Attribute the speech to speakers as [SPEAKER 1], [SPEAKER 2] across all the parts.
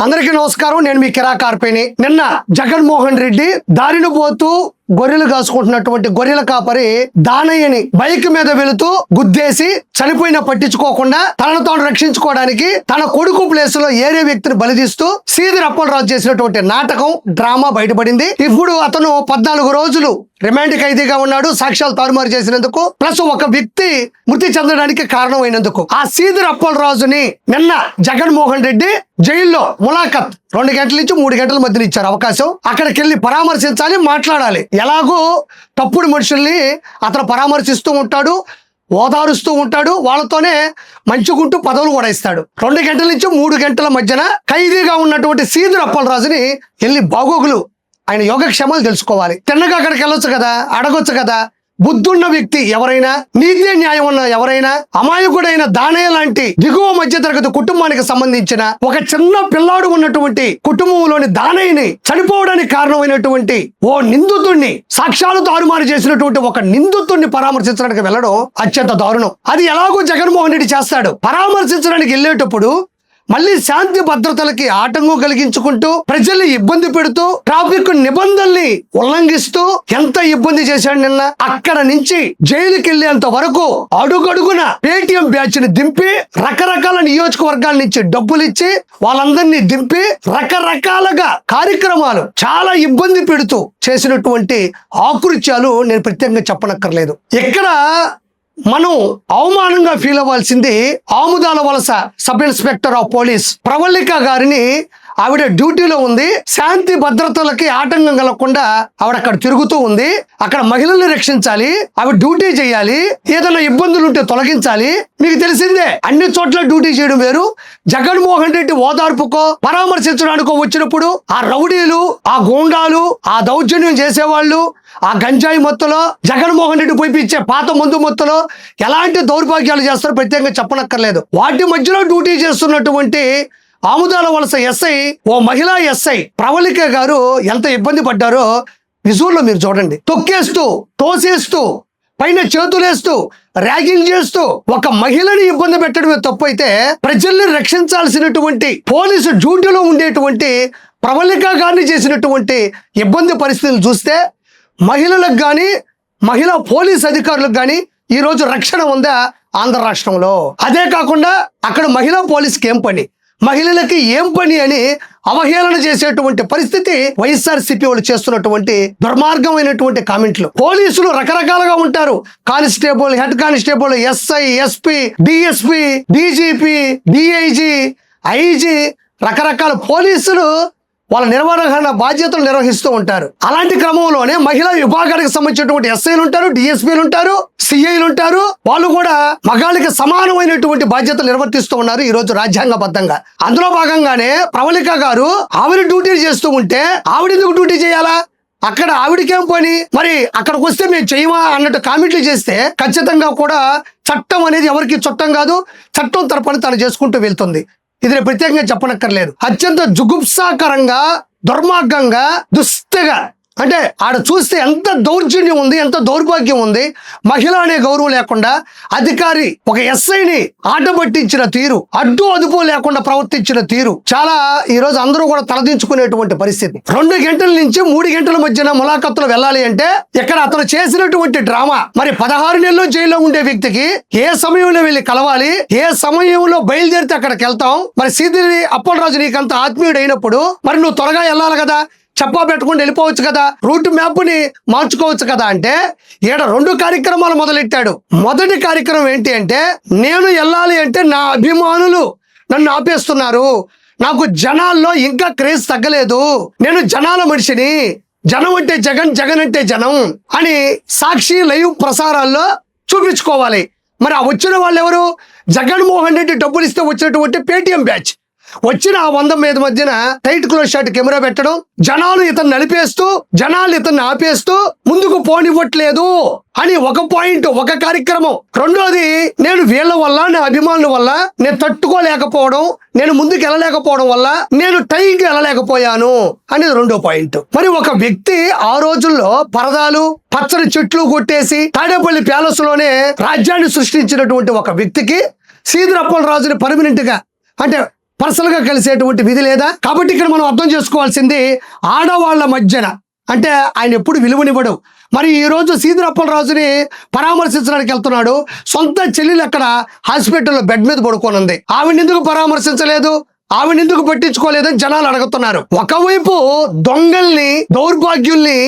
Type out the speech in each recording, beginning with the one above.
[SPEAKER 1] అందరికీ నమస్కారం. నేను మీ కిరా కార్పేని. నిన్న జగన్మోహన్ రెడ్డి దారిని పోతూ గొర్రెలు కాసుకుంటున్నటువంటి గొర్రెల కాపరి దానయ్యని బైక్ మీద వెళుతూ గుద్దేసి చనిపోయినా పట్టించుకోకుండా తనను తాను రక్షించుకోవడానికి తన కొడుకు ప్లేస్ లో ఏరే వ్యక్తిని బలిదీస్తూ సీదిరి అప్పలరాజు చేసినటువంటి నాటకం డ్రామా బయటపడింది. ఇప్పుడు అతను 14 రోజులు రిమాండ్ ఖైదీగా ఉన్నాడు, సాక్ష్యాలు తారుమారు చేసినందుకు, ప్లస్ ఒక వ్యక్తి మృతి చెందడానికి కారణమైనందుకు. ఆ సీదిరి అప్పలరాజుని నిన్న జగన్మోహన్ రెడ్డి జైల్లో ములాఖత్ 2 గంటల నుంచి 3 గంటల మధ్యలో ఇచ్చారు అవకాశం. అక్కడికి వెళ్ళి పరామర్శించాలి, మాట్లాడాలి. ఎలాగో తప్పుడు మనుషుల్ని అతను పరామర్శిస్తూ ఉంటాడు, ఓదారుస్తూ ఉంటాడు, వాళ్ళతోనే మంచుకుంటూ పదవులు కూడా ఇస్తాడు. 2 గంటల నుంచి 3 గంటల మధ్యన ఖైదీగా ఉన్నటువంటి సీదిరి అప్పలరాజుని వెళ్ళి బాగోగులు, ఆయన యోగక్షేమాలు తెలుసుకోవాలి. తిన్నగా అక్కడికి వెళ్ళొచ్చు కదా, అడగొచ్చు కదా. బుద్ధున్న వ్యక్తి ఎవరైనా, నీతి న్యాయం ఉన్న ఎవరైనా, అమాయకుడైన దానయ్య లాంటి దిగువ మధ్యతరగతి కుటుంబానికి సంబంధించిన ఒక చిన్న పిల్లాడు ఉన్నటువంటి కుటుంబంలోని దానయ్యని చనిపోవడానికి కారణమైనటువంటి ఓ నిందితుడిని, సాక్ష్యాలు తారుమారు చేసినటువంటి ఒక నిందితుడిని పరామర్శించడానికి వెళ్ళడం అత్యంత దారుణం. అది ఎలాగో జగన్మోహన్ రెడ్డి చేస్తాడు. పరామర్శించడానికి వెళ్ళేటప్పుడు మళ్ళీ శాంతి భద్రతలకి ఆటంకం కలిగించుకుంటూ ప్రజల్ని ఇబ్బంది పెడుతూ ట్రాఫిక్ నిబంధనల్ని ఉల్లంఘిస్తూ ఎంత ఇబ్బంది చేశాడు. నిన్న అక్కడ నుంచి జైలుకి వెళ్లేంత వరకు అడుగడుగున పేటీఎం బ్యాచ్ ని దింపి రకరకాల నియోజకవర్గాల నుంచి డబ్బులు ఇచ్చి వాళ్ళందరినీ దింపి రకరకాలుగా కార్యక్రమాలు చాలా ఇబ్బంది పెడుతూ చేసినటువంటి ఆకృత్యాలు నేను ప్రత్యేకంగా చెప్పనక్కర్లేదు. ఇక్కడ మనం అవమానంగా ఫీల్ అవ్వాల్సింది Amadalavalasa sub inspector of police Pravalika గారిని. ఆవిడ డ్యూటీలో ఉంది, శాంతి భద్రతలకి ఆటంకం కలగకుండా ఆవిడ అక్కడ తిరుగుతూ ఉంది. అక్కడ మహిళల్ని రక్షించాలి, ఆవిడ డ్యూటీ చేయాలి, ఏదైనా ఇబ్బందులు ఉంటే తొలగించాలి. మీకు తెలిసిందే, అన్ని చోట్ల డ్యూటీ చేయడం వేరు. జగన్మోహన్ రెడ్డి ఓదార్పుకో పరామర్శించడానికో వచ్చినప్పుడు ఆ రౌడీలు, ఆ గూండాలు, ఆ దౌర్జన్యం చేసేవాళ్ళు, ఆ గంజాయి మొత్తులో జగన్మోహన్ రెడ్డి పోయిపించే పాత మందు మొత్తులో ఎలాంటి దౌర్భాగ్యాలు చేస్తారో ప్రత్యేకంగా చెప్పనక్కర్లేదు. వాటి మధ్యలో డ్యూటీ చేస్తున్నటువంటి ఆముదాల వలస ఎస్ఐ, ఓ మహిళా ఎస్ఐ ప్రవళిక గారు ఎంత ఇబ్బంది పడ్డారో విజువల్లో మీరు చూడండి. తొక్కేస్తూ, తోసేస్తూ, పైన చేతులేస్తూ, ర్యాగింగ్ చేస్తూ ఒక మహిళని ఇబ్బంది పెట్టడమే తప్పు అయితే, ప్రజల్ని రక్షించాల్సినటువంటి పోలీసు డ్యూటీలో ఉండేటువంటి ప్రవళిక గారిని చేసినటువంటి ఇబ్బంది పరిస్థితులు చూస్తే మహిళలకు కానీ, మహిళా పోలీస్ అధికారులకు కానీ ఈరోజు రక్షణ ఉందా ఆంధ్ర రాష్ట్రంలో? అదే కాకుండా అక్కడ మహిళా పోలీస్కి ఏం పని, మహిళలకి ఏం పని అని అవహేళన చేసేటువంటి పరిస్థితి వైఎస్ఆర్సీపీ వాళ్ళు చేస్తున్నటువంటి దుర్మార్గమైనటువంటి కామెంట్లు. పోలీసులు రకరకాలుగా ఉంటారు. Constable, head constable, SI, SP, DSP, DGP, DIG, IG, రకరకాల పోలీసులు వాళ్ళ నిర్వహణ బాధ్యతలు నిర్వహిస్తూ ఉంటారు. అలాంటి క్రమంలోనే మహిళా విభాగానికి సంబంధించినటువంటి ఎస్ఐలు ఉంటారు, డిఎస్పీలు ఉంటారు, సిఐలు ఉంటారు. వాళ్ళు కూడా మగాళ్ళకి సమానమైనటువంటి బాధ్యతలు నిర్వర్తిస్తూ ఉన్నారు ఈ రోజు రాజ్యాంగబద్ధంగా. అందులో భాగంగానే ప్రవళిక గారు ఆవిడ డ్యూటీ చేస్తూ ఉంటే ఆవిడ ఎందుకు డ్యూటీ చేయాలా? అక్కడ ఆవిడకేం పని? మరి అక్కడికి వస్తే మేము చేయమా అన్నట్టు కామెంట్లు చేస్తే ఖచ్చితంగా కూడా చట్టం అనేది ఎవరికి చుట్టం కాదు. చట్టం తరపున తను చేసుకుంటూ వెళ్తుంది. ఇది ప్రత్యేకంగా చెప్పనక్కర్లేదు. అత్యంత జుగుప్సాకరంగా, దుర్మార్గంగా, దుస్తగా, అంటే ఆడ చూస్తే ఎంత దౌర్జన్యం ఉంది, ఎంత దౌర్భాగ్యం ఉంది. మహిళ అనే గౌరవం లేకుండా అధికారి ఒక ఎస్ఐని ఆట పట్టించిన తీరు, అడ్డు అదుపు లేకుండా ప్రవర్తించిన తీరు చాలా ఈ రోజు అందరూ కూడా తలదించుకునేటువంటి పరిస్థితి. 2 గంటల నుంచి 3 గంటల మధ్యన ములాఖత్తులు వెళ్ళాలి అంటే ఇక్కడ అతను చేసినటువంటి డ్రామా. మరి 16 నెలలు జైల్లో ఉండే వ్యక్తికి ఏ సమయంలో వెళ్ళి కలవాలి, ఏ సమయంలో బయలుదేరితే అక్కడికి వెళ్తాం? మరి సీదిరి అప్పలరాజు నీకంత ఆత్మీయుడు అయినప్పుడు మరి నువ్వు త్వరగా వెళ్ళాలి కదా, చెప్పా పెట్టుకుని వెళ్ళిపోవచ్చు కదా, రూట్ మ్యాప్ని మార్చుకోవచ్చు కదా. అంటే ఈడ 2 కార్యక్రమాలు మొదలెట్టాడు. మొదటి కార్యక్రమం ఏంటి అంటే, నేను వెళ్ళాలి అంటే నా అభిమానులు నన్ను ఆపేస్తున్నారు, నాకు జనాల్లో ఇంకా క్రేజ్ తగ్గలేదు, నేను జనాల మనిషిని, జనం అంటే జగన్, జగన్ అంటే జనం అని సాక్షి లైవ్ ప్రసారాల్లో చూపించుకోవాలి. మరి ఆ వచ్చిన వాళ్ళు ఎవరు? జగన్మోహన్ రెడ్డి డబ్బులు ఇస్తే వచ్చినటువంటి పేటీఎం బ్యాచ్. వచ్చిన ఆ 100 మీద మధ్యన టైట్ క్లోజ్ షాట్ కెమెరా పెట్టడం, జనాలు ఇతను నలిపేస్తూ, జనాలు ఇతన్ని ఆపేస్తూ ముందుకు పోనివ్వట్లేదు అని ఒక పాయింట్, ఒక కార్యక్రమం. రెండోది, నేను వీళ్ళ వల్ల, నా అభిమానుల వల్ల నేను తట్టుకోలేకపోవడం, నేను ముందుకు వెళ్ళలేకపోవడం వల్ల నేను టైంకి వెళ్ళలేకపోయాను అనేది 2వ పాయింట్. మరి ఒక వ్యక్తి ఆ రోజుల్లో పరదాలు, పచ్చని చెట్లు కొట్టేసి తాడేపల్లి ప్యాలెస్ లోనే రాజ్యాన్ని సృష్టించినటువంటి ఒక వ్యక్తికి సీదిరి అప్పలరాజుని పర్మనెంట్ గా, అంటే పర్సనల్ గా కలిసేటువంటి విధి లేదా? కాబట్టి ఇక్కడ మనం అర్థం చేసుకోవాల్సింది ఆడవాళ్ల మధ్యన అంటే ఆయన ఎప్పుడు విలువనివ్వడు. మరి ఈ రోజు సీదిరప్పలరాజుని పరామర్శించడానికి వెళ్తున్నాడు. సొంత చెల్లెలు అక్కడ హాస్పిటల్లో బెడ్ మీద పడుకోనుంది. ఆవిడ ఎందుకు పరామర్శించలేదు, ఆవిడ ఎందుకు పట్టించుకోలేదని జనాలు అడుగుతున్నారు. ఒకవైపు దొంగల్ని, దౌర్భాగ్యుల్ని,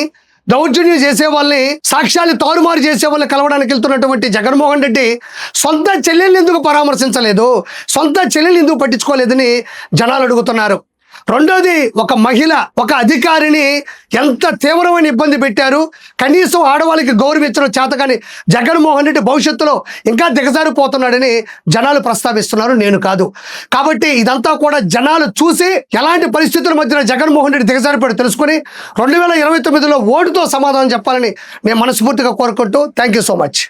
[SPEAKER 1] దౌర్జన్యం చేసే వాళ్ళని, సాక్ష్యాలు తారుమారు చేసే వాళ్ళని కలవడానికి వెళ్తున్నటువంటి జగన్మోహన్ రెడ్డి సొంత చెల్లెల్ని ఎందుకు పరామర్శించలేదు, సొంత చెల్లెల్ని ఎందుకు పట్టించుకోలేదని జనాలు అడుగుతున్నారు. రెండోది, ఒక మహిళ, ఒక అధికారిని ఎంత తీవ్రమైన ఇబ్బంది పెట్టారు. కనీసం ఆడవాళ్ళకి గౌరవించడం చేతకాని జగన్మోహన్ రెడ్డి భవిష్యత్తులో ఇంకా దిగజారిపోతున్నాడని జనాలు ప్రస్తావిస్తున్నారు, నేను కాదు. కాబట్టి ఇదంతా కూడా జనాలు చూసి ఎలాంటి పరిస్థితుల మధ్యన జగన్మోహన్ రెడ్డి దిగజారిపోయాడు తెలుసుకుని 2029లో ఓటుతో సమాధానం చెప్పాలని నేను మనస్ఫూర్తిగా కోరుకుంటూ థ్యాంక్ యూ సో మచ్.